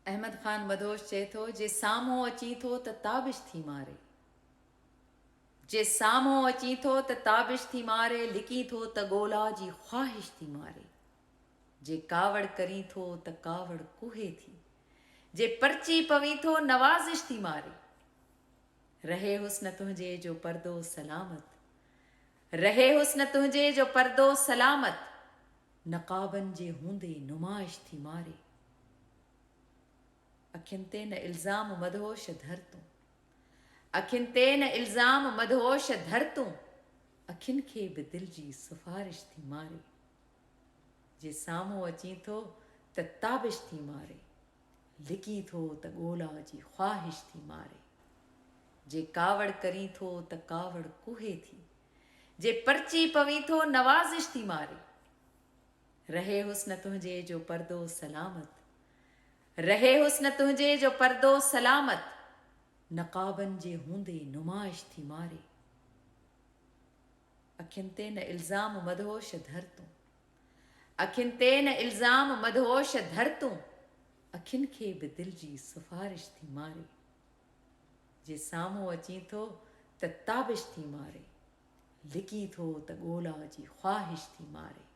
अहमद ख़ान मदहोश चए थो, जे साम्हूं अची थो त ताबिश थी मारे, जे साम्हूं अची थो त ताबिश थी मारे, लिकी थो त ॻोल्हा जी ख़्वाहिश थी मारे, जे कावड़ करी थो त कावड़ कुहे थी, जे परची पवी थो नवाज़िश थी मारे, रहे हुस्न तुंहिंजे जो पर्दो सलामत, रहे हुस्न तुंहिंजे जो पर्दो सलामत, नक़ाबनि जे हूंदे नुमाइश थी मारे, अखियुनि ते न इल्ज़ाम मदहोश धर तूं, अखियुनि ते न इल्ज़ाम मदहोश धर तूं, अखियुनि खे बि दिलि जी सिफ़ारिश थी मारे, जे साम्हूं अची थो त ताबिश थी मारे, लिकी थो त ॻोल्हा जी ख़्वाहिश थी मारे, जे कावड़ करी थो त कावड़ कुहे थी, जे परची पवी थो नवाज़िश थी मारे, रहे हुस्न तुंहिंजे जो पर्दो सलामत, रहे हुस्न तुंहिंजे जो पर्दो सलामत, नक़ाबनि जे हूंदे नुमाइश थी मारे, अखियुनि ते न इल्ज़ाम मदहोश धर तूं, अखियुनि ते न इल्ज़ाम मदहोश धर तूं, अखियुनि खे बि दिलि जी सिफ़ारिश थी मारे, जे साम्हूं अची थो त ताबिश थी मारे, लिकी थो त ॻोल्हा जी ख़्वाहिश थी मारे।